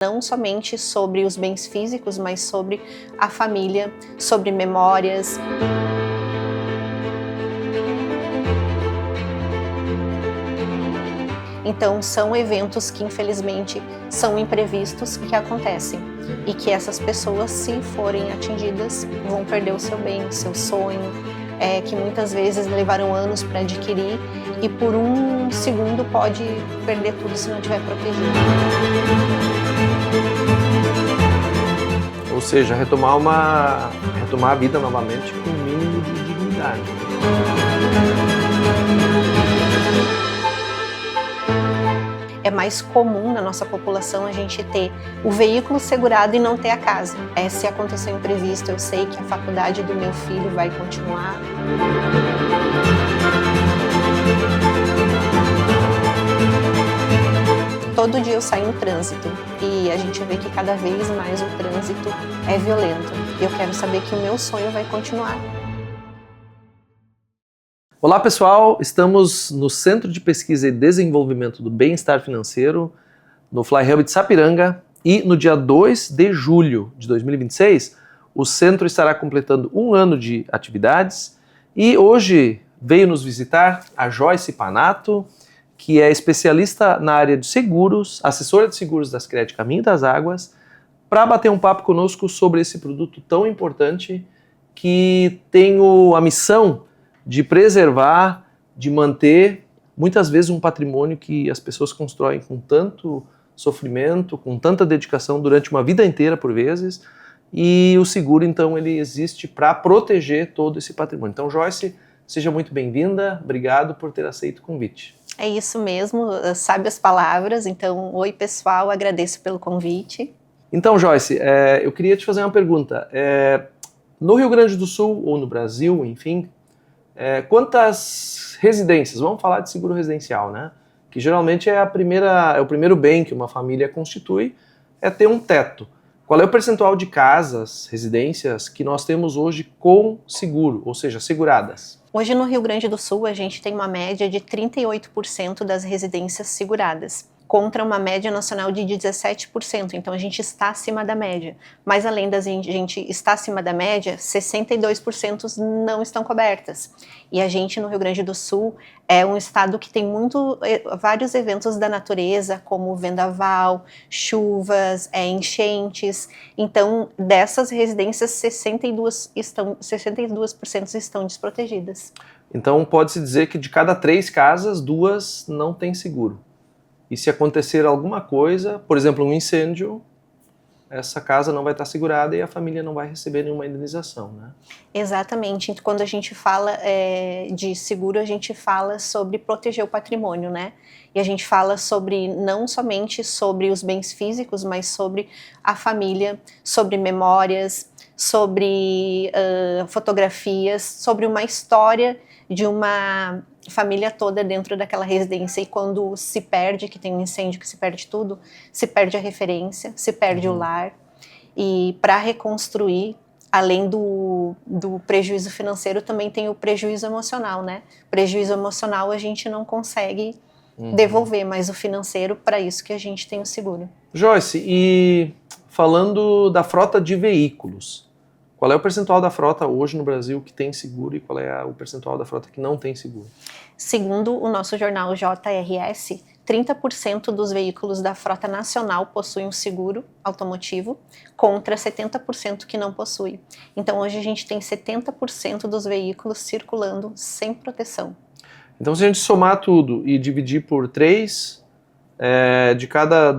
Não somente sobre os bens físicos, mas sobre a família, sobre memórias. Então, são eventos que, infelizmente, são imprevistos que acontecem e que essas pessoas, se forem atingidas, vão perder o seu bem, o seu sonho, que muitas vezes levaram anos para adquirir e por um segundo pode perder tudo se não estiver protegido. Ou seja, retomar a vida novamente com um mínimo de dignidade. É mais comum na nossa população a gente ter o veículo segurado e não ter a casa. Se acontecer um imprevisto, eu sei que a faculdade do meu filho vai continuar. Todo dia eu saio no trânsito e a gente vê que cada vez mais o trânsito é violento. E eu quero saber que o meu sonho vai continuar. Olá pessoal, estamos no Centro de Pesquisa e Desenvolvimento do Bem-Estar Financeiro, no Fly Hub de Sapiranga, e no dia 2 de julho de 2026, o centro estará completando um ano de atividades e hoje veio nos visitar a Joyce Panato, que é especialista na área de seguros, assessora de seguros da Sicredi Caminho das Águas, para bater um papo conosco sobre esse produto tão importante que tem a missão de preservar, de manter, muitas vezes um patrimônio que as pessoas constroem com tanto sofrimento, com tanta dedicação durante uma vida inteira por vezes, e o seguro então ele existe para proteger todo esse patrimônio. Então Joyce, seja muito bem-vinda, obrigado por ter aceito o convite. É isso mesmo, sabe as palavras, então oi pessoal, agradeço pelo convite. Então Joyce, eu queria te fazer uma pergunta, no Rio Grande do Sul ou no Brasil, enfim, quantas residências, vamos falar de seguro residencial, né? Que geralmente é o primeiro bem que uma família constitui, é ter um teto. Qual é o percentual de casas, residências que nós temos hoje com seguro, ou seja, seguradas? Hoje no Rio Grande do Sul a gente tem uma média de 38% das residências seguradas, contra uma média nacional de 17%, então a gente está acima da média. Mas além da gente estar acima da média, 62% não estão cobertas. E a gente no Rio Grande do Sul é um estado que tem vários eventos da natureza, como vendaval, chuvas, enchentes. Então dessas residências, 62% estão desprotegidas. Então pode-se dizer que de cada 3 casas, 2 não têm seguro. E se acontecer alguma coisa, por exemplo, um incêndio, essa casa não vai estar segurada e a família não vai receber nenhuma indenização, né? Exatamente. Quando a gente fala de seguro, a gente fala sobre proteger o patrimônio, né? E a gente fala não somente sobre os bens físicos, mas sobre a família, sobre memórias, sobre fotografias, sobre uma história de uma família toda dentro daquela residência, e quando se perde, que tem um incêndio que se perde tudo, se perde a referência, se perde o lar, e para reconstruir, além do prejuízo financeiro, também tem o prejuízo emocional, né? Prejuízo emocional a gente não consegue devolver, mas o financeiro, para isso que a gente tem o seguro. Joyce, e falando da frota de veículos, qual é o percentual da frota hoje no Brasil que tem seguro e qual é o percentual da frota que não tem seguro? Segundo o nosso jornal JRS, 30% dos veículos da frota nacional possuem um seguro automotivo, contra 70% que não possui. Então hoje a gente tem 70% dos veículos circulando sem proteção. Então se a gente somar tudo e dividir por 3, de cada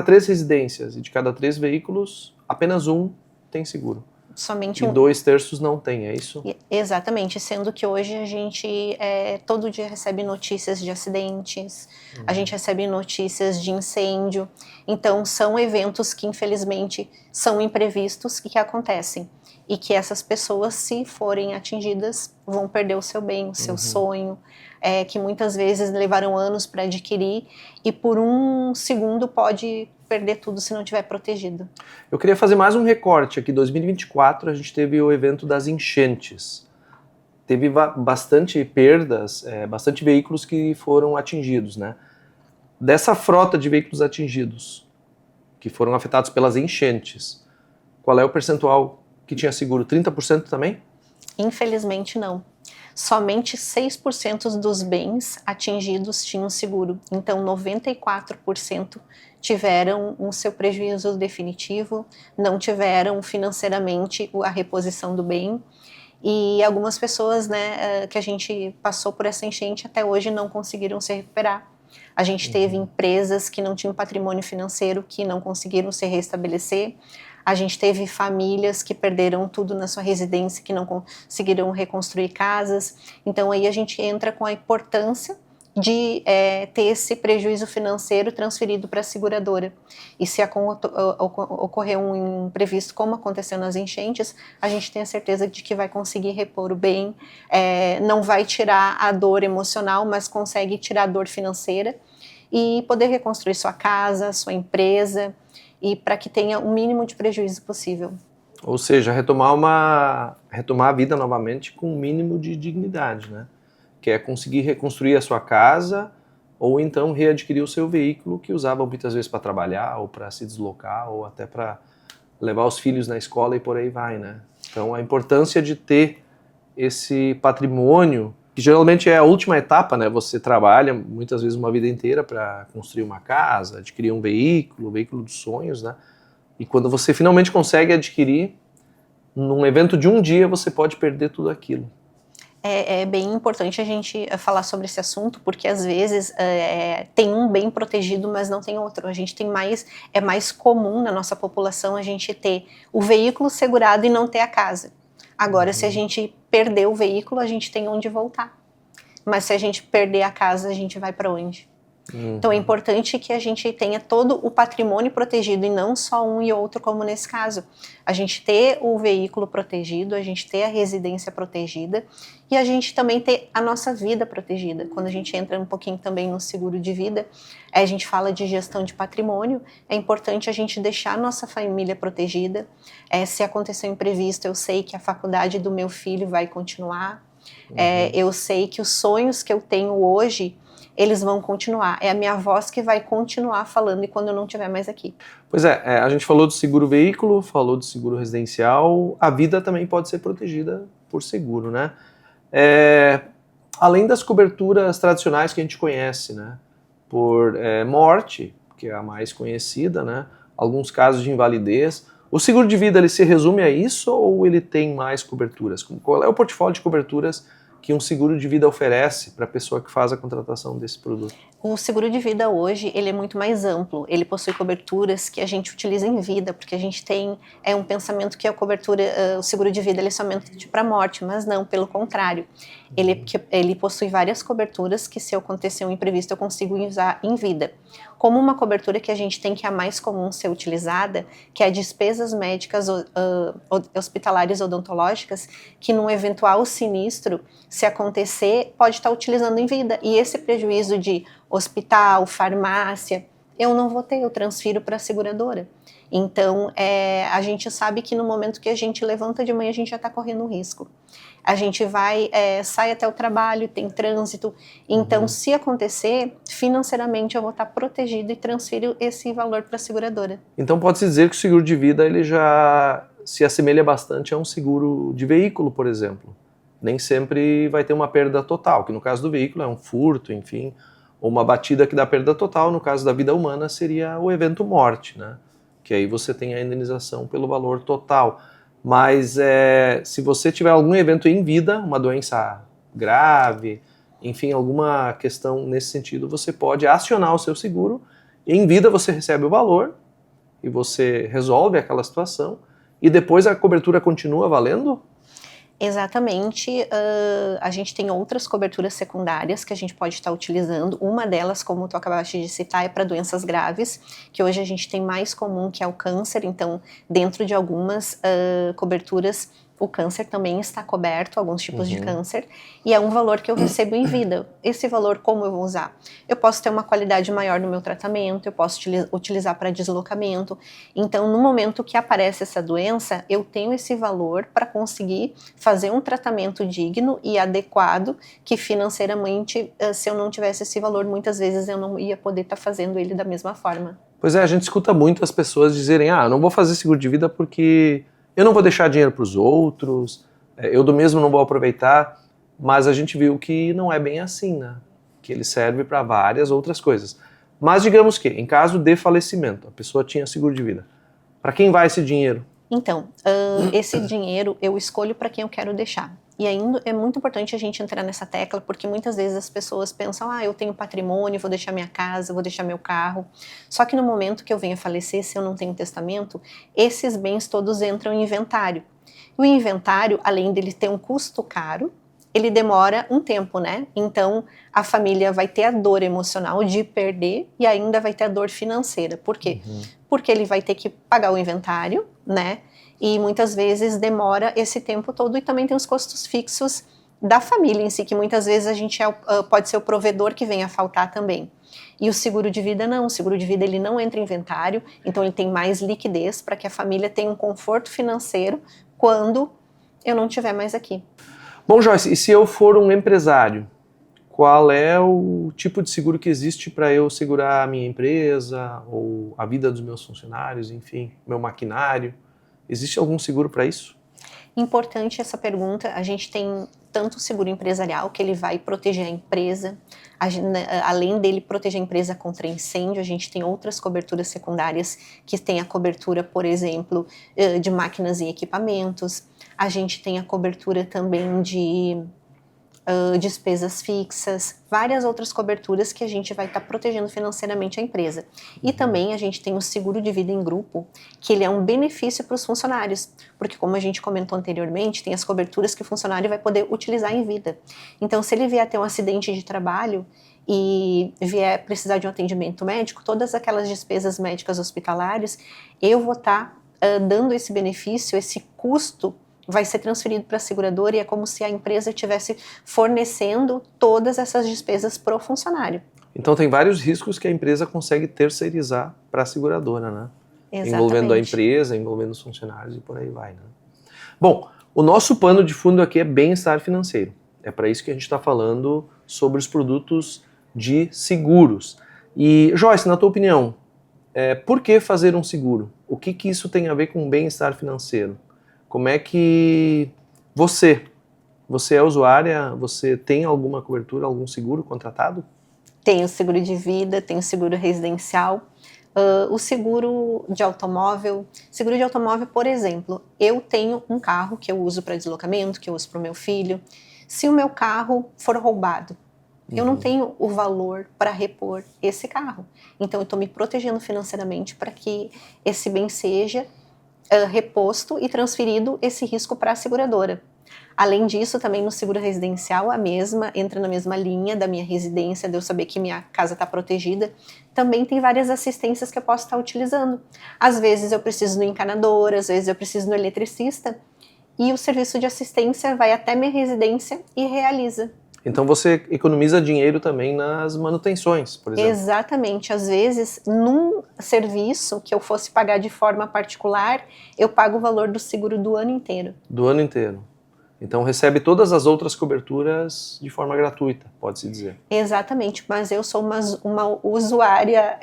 3 residências e de cada 3 veículos, apenas um tem seguro. Somente e 2/3 não tem, é isso? Exatamente, sendo que hoje a gente todo dia recebe notícias de acidentes, a gente recebe notícias de incêndio, então são eventos que infelizmente são imprevistos que acontecem e que essas pessoas, se forem atingidas, vão perder o seu bem, o seu sonho, que muitas vezes levaram anos para adquirir e por um segundo pode perder tudo se não estiver protegido. Eu queria fazer mais um recorte aqui. Em 2024 a gente teve o evento das enchentes. Teve bastante perdas, bastante veículos que foram atingidos, né? Dessa frota de veículos atingidos, que foram afetados pelas enchentes. Qual é o percentual que tinha seguro? 30% também? Infelizmente não. Somente 6% dos bens atingidos tinham seguro. Então 94% tiveram o seu prejuízo definitivo, não tiveram financeiramente a reposição do bem. E algumas pessoas, né, que a gente passou por essa enchente até hoje não conseguiram se recuperar. A gente teve empresas que não tinham patrimônio financeiro que não conseguiram se restabelecer. A gente teve famílias que perderam tudo na sua residência, que não conseguiram reconstruir casas. Então aí a gente entra com a importância de ter esse prejuízo financeiro transferido para a seguradora. E se ocorrer um imprevisto como aconteceu nas enchentes, a gente tem a certeza de que vai conseguir repor o bem, não vai tirar a dor emocional, mas consegue tirar a dor financeira e poder reconstruir sua casa, sua empresa, e para que tenha o mínimo de prejuízo possível. Ou seja, retomar a vida novamente com o mínimo de dignidade, né? Que é conseguir reconstruir a sua casa ou então readquirir o seu veículo que usava muitas vezes para trabalhar ou para se deslocar ou até para levar os filhos na escola e por aí vai, né? Então a importância de ter esse patrimônio, que geralmente é a última etapa, né? Você trabalha muitas vezes uma vida inteira para construir uma casa, adquirir um veículo, o veículo dos sonhos, né? E quando você finalmente consegue adquirir, num evento de um dia você pode perder tudo aquilo. É bem importante a gente falar sobre esse assunto, porque às vezes tem um bem protegido, mas não tem outro. A gente tem é mais comum na nossa população a gente ter o veículo segurado e não ter a casa. Agora, se a gente perder o veículo, a gente tem onde voltar. Mas se a gente perder a casa, a gente vai para onde? Então é importante que a gente tenha todo o patrimônio protegido e não só um e outro, como nesse caso. A gente ter o veículo protegido, a gente ter a residência protegida e a gente também ter a nossa vida protegida. Quando a gente entra um pouquinho também no seguro de vida, a gente fala de gestão de patrimônio, é importante a gente deixar a nossa família protegida. Se acontecer um imprevisto, eu sei que a faculdade do meu filho vai continuar. Eu sei que os sonhos que eu tenho hoje, eles vão continuar. É a minha voz que vai continuar falando e quando eu não estiver mais aqui. Pois a gente falou do seguro veículo, falou do seguro residencial, a vida também pode ser protegida por seguro, né? Além das coberturas tradicionais que a gente conhece, né? Por morte, que é a mais conhecida, né? Alguns casos de invalidez. O seguro de vida, ele se resume a isso ou ele tem mais coberturas? Qual é o portfólio de coberturas que um seguro de vida oferece para a pessoa que faz a contratação desse produto? O seguro de vida hoje, ele é muito mais amplo, ele possui coberturas que a gente utiliza em vida, porque a gente tem um pensamento que a cobertura, o seguro de vida ele é somente para morte, mas não, pelo contrário. Ele possui várias coberturas que se acontecer um imprevisto eu consigo usar em vida. Como uma cobertura que a gente tem que é a mais comum ser utilizada, que é despesas médicas hospitalares odontológicas, que num eventual sinistro, se acontecer, pode estar utilizando em vida. E esse prejuízo de hospital, farmácia, eu não vou ter, eu transfiro para a seguradora. Então, a gente sabe que no momento que a gente levanta de manhã, a gente já está correndo um risco. A gente sai até o trabalho, tem trânsito. Então, se acontecer, financeiramente eu vou estar protegido e transfiro esse valor para a seguradora. Então, pode-se dizer que o seguro de vida ele já se assemelha bastante a um seguro de veículo, por exemplo. Nem sempre vai ter uma perda total, que no caso do veículo é um furto, enfim, ou uma batida que dá perda total. No caso da vida humana seria o evento morte, né? Que aí você tem a indenização pelo valor total. Mas se você tiver algum evento em vida, uma doença grave, enfim, alguma questão nesse sentido, você pode acionar o seu seguro, e em vida você recebe o valor e você resolve aquela situação e depois a cobertura continua valendo? Exatamente, a gente tem outras coberturas secundárias que a gente pode estar utilizando. Uma delas, como tu acabaste de citar, é para doenças graves, que hoje a gente tem mais comum, que é o câncer. Então, dentro de algumas coberturas, o câncer também está coberto, alguns tipos de câncer, e é um valor que eu recebo em vida. Esse valor, como eu vou usar? Eu posso ter uma qualidade maior no meu tratamento, eu posso utilizar para deslocamento. Então, no momento que aparece essa doença, eu tenho esse valor para conseguir fazer um tratamento digno e adequado, que financeiramente, se eu não tivesse esse valor, muitas vezes eu não ia poder estar fazendo ele da mesma forma. Pois é, a gente escuta muito as pessoas dizerem, eu não vou fazer seguro de vida porque eu não vou deixar dinheiro para os outros, eu do mesmo não vou aproveitar, mas a gente viu que não é bem assim, né? Que ele serve para várias outras coisas. Mas digamos que, em caso de falecimento, a pessoa tinha seguro de vida. Para quem vai esse dinheiro? Então, esse dinheiro eu escolho para quem eu quero deixar. E ainda é muito importante a gente entrar nessa tecla, porque muitas vezes as pessoas pensam, eu tenho patrimônio, vou deixar minha casa, vou deixar meu carro. Só que no momento que eu venho a falecer, se eu não tenho testamento, esses bens todos entram em inventário. O inventário, além dele ter um custo caro, ele demora um tempo, né? Então, a família vai ter a dor emocional de perder e ainda vai ter a dor financeira. Por quê? Porque ele vai ter que pagar o inventário, né? E muitas vezes demora esse tempo todo, e também tem os custos fixos da família em si, que muitas vezes a gente pode ser o provedor que venha a faltar também. E o seguro de vida não, o seguro de vida ele não entra em inventário, então ele tem mais liquidez para que a família tenha um conforto financeiro quando eu não estiver mais aqui. Bom, Joyce, e se eu for um empresário, qual é o tipo de seguro que existe para eu segurar a minha empresa, ou a vida dos meus funcionários, enfim, meu maquinário? Existe algum seguro para isso? Importante essa pergunta. A gente tem tanto o seguro empresarial, que ele vai proteger a empresa, além dele proteger a empresa contra incêndio, a gente tem outras coberturas secundárias que tem a cobertura, por exemplo, de máquinas e equipamentos. A gente tem a cobertura também de despesas fixas, várias outras coberturas que a gente vai estar protegendo financeiramente a empresa. E também a gente tem o seguro de vida em grupo, que ele é um benefício para os funcionários, porque como a gente comentou anteriormente, tem as coberturas que o funcionário vai poder utilizar em vida. Então, se ele vier ter um acidente de trabalho e vier precisar de um atendimento médico, todas aquelas despesas médicas hospitalares, eu vou estar dando esse benefício, esse custo vai ser transferido para a seguradora, e é como se a empresa estivesse fornecendo todas essas despesas para o funcionário. Então tem vários riscos que a empresa consegue terceirizar para a seguradora, né? Exatamente. Envolvendo a empresa, envolvendo os funcionários e por aí vai, né? Bom, o nosso pano de fundo aqui é bem-estar financeiro. É para isso que a gente está falando sobre os produtos de seguros. E, Joyce, na tua opinião, por que fazer um seguro? O que isso tem a ver com bem-estar financeiro? Como é que você é usuária, você tem alguma cobertura, algum seguro contratado? Tenho seguro de vida, tenho seguro residencial, o seguro de automóvel. Seguro de automóvel, por exemplo, eu tenho um carro que eu uso para deslocamento, que eu uso para o meu filho. Se o meu carro for roubado, eu não tenho o valor para repor esse carro. Então eu estou me protegendo financeiramente para que esse bem seja reposto e transferido esse risco para a seguradora. Além disso, também no seguro residencial, entra na mesma linha da minha residência, de eu saber que minha casa está protegida. Também tem várias assistências que eu posso estar utilizando. Às vezes eu preciso no encanador, às vezes eu preciso no eletricista, e o serviço de assistência vai até minha residência e realiza. Então você economiza dinheiro também nas manutenções, por exemplo. Exatamente. Às vezes, num serviço que eu fosse pagar de forma particular, eu pago o valor do seguro do ano inteiro. Do ano inteiro. Então recebe todas as outras coberturas de forma gratuita, pode-se dizer. Exatamente, mas eu sou uma usuária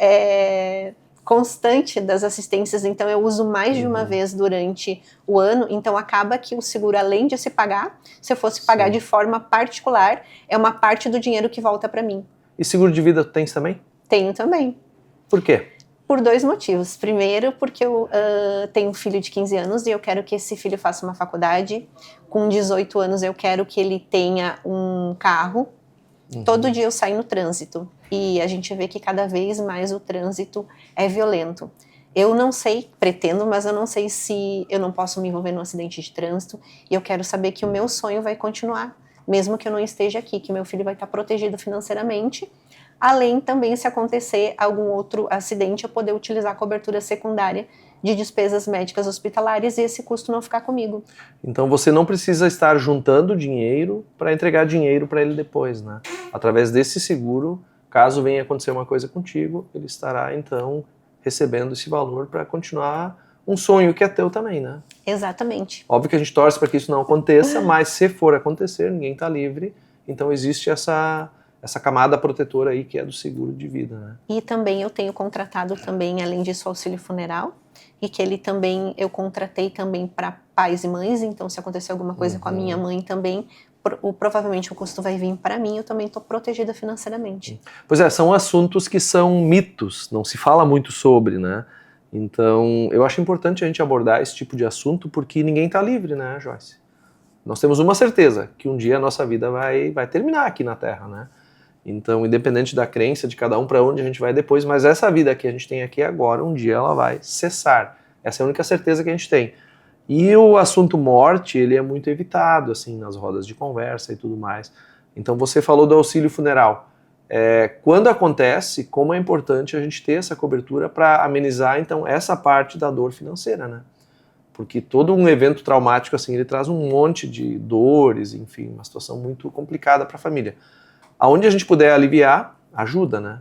constante das assistências, então eu uso mais de uma vez durante o ano, então acaba que o seguro, além de se pagar, se eu fosse pagar de forma particular, é uma parte do dinheiro que volta para mim. E seguro de vida tu tens também? Tenho também. Por quê? Por 2 motivos. Primeiro, porque eu tenho um filho de 15 anos e eu quero que esse filho faça uma faculdade. Com 18 anos eu quero que ele tenha um carro. Todo dia eu saio no trânsito e a gente vê que cada vez mais o trânsito é violento. Eu não sei, pretendo, mas eu não sei se eu não posso me envolver num acidente de trânsito, e eu quero saber que o meu sonho vai continuar, mesmo que eu não esteja aqui, que meu filho vai estar protegido financeiramente, além também, se acontecer algum outro acidente, eu poder utilizar a cobertura secundária de despesas médicas hospitalares e esse custo não ficar comigo. Então você não precisa estar juntando dinheiro para entregar dinheiro para ele depois, né? Através desse seguro, caso venha acontecer uma coisa contigo, ele estará então recebendo esse valor para continuar um sonho que é teu também, né? Exatamente. Óbvio que a gente torce para que isso não aconteça, mas se for acontecer, ninguém está livre, então existe essa camada protetora aí que é do seguro de vida, né? E também eu tenho contratado também, além disso, o auxílio funeral, e que ele também, eu contratei também para pais e mães, então se acontecer alguma coisa com a minha mãe também, provavelmente o custo vai vir para mim, eu também estou protegida financeiramente. Pois é, são assuntos que são mitos, não se fala muito sobre, né? Então, eu acho importante a gente abordar esse tipo de assunto porque ninguém está livre, né, Joyce? Nós temos uma certeza, que um dia a nossa vida vai terminar aqui na Terra, né? Então, independente da crença de cada um para onde a gente vai depois, mas essa vida que a gente tem aqui agora, um dia ela vai cessar. Essa é a única certeza que a gente tem. E o assunto morte, ele é muito evitado, assim, nas rodas de conversa e tudo mais. Então, você falou do auxílio funeral. Quando acontece, como é importante a gente ter essa cobertura para amenizar, então, essa parte da dor financeira, né? Porque todo um evento traumático, assim, ele traz um monte de dores, enfim, uma situação muito complicada para a família. Aonde a gente puder aliviar, ajuda, né?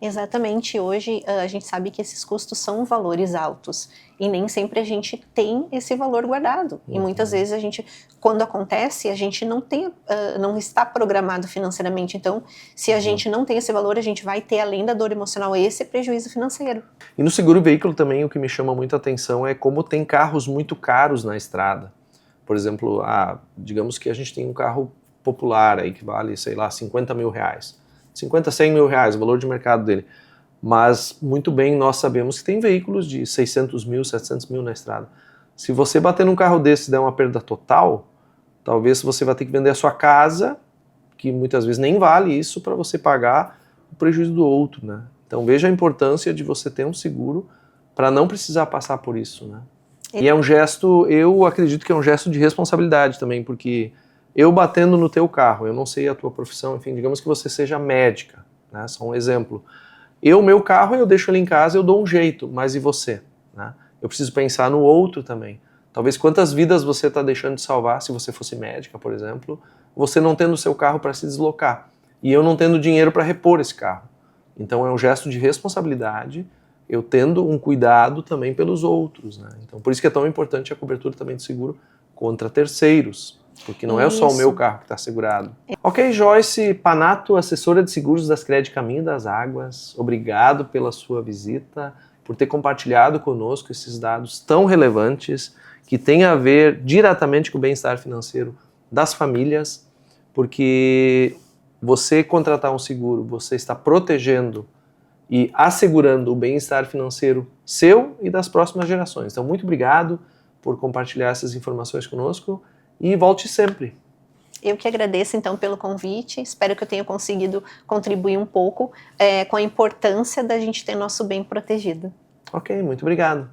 Exatamente, hoje a gente sabe que esses custos são valores altos e nem sempre a gente tem esse valor guardado. E muitas vezes a gente, quando acontece, a gente não tem, não está programado financeiramente. Então, se a gente não tem esse valor, a gente vai ter, além da dor emocional, esse prejuízo financeiro. E no seguro veículo também o que me chama muita atenção é como tem carros muito caros na estrada. Por exemplo, digamos que a gente tem um carro popular aí que vale, sei lá, 50 mil reais. 50, 100 mil reais, o valor de mercado dele. Mas, muito bem, nós sabemos que tem veículos de 600 mil, 700 mil na estrada. Se você bater num carro desse e der uma perda total, talvez você vai ter que vender a sua casa, que muitas vezes nem vale isso, para você pagar o prejuízo do outro, né? Então, veja a importância de você ter um seguro para não precisar passar por isso, né? E é um gesto, eu acredito que é um gesto de responsabilidade também, porque eu batendo no teu carro, eu não sei a tua profissão, enfim, digamos que você seja médica, né, só um exemplo. Meu carro, eu deixo ele em casa, eu dou um jeito, mas e você? Né? Eu preciso pensar no outro também. Talvez quantas vidas você está deixando de salvar, se você fosse médica, por exemplo, você não tendo o seu carro para se deslocar, e eu não tendo dinheiro para repor esse carro. Então é um gesto de responsabilidade, eu tendo um cuidado também pelos outros, né? Então por isso que é tão importante a cobertura também do seguro contra terceiros, porque não é só o meu carro que está segurado. Ok, Joyce Panato, assessora de seguros das Cred Caminho das Águas, obrigado pela sua visita, por ter compartilhado conosco esses dados tão relevantes, que têm a ver diretamente com o bem-estar financeiro das famílias, porque você contratar um seguro, você está protegendo e assegurando o bem-estar financeiro seu e das próximas gerações. Então, muito obrigado por compartilhar essas informações conosco. E volte sempre. Eu que agradeço, então, pelo convite. Espero que eu tenha conseguido contribuir um pouco com a importância da gente ter nosso bem protegido. Ok, muito obrigado.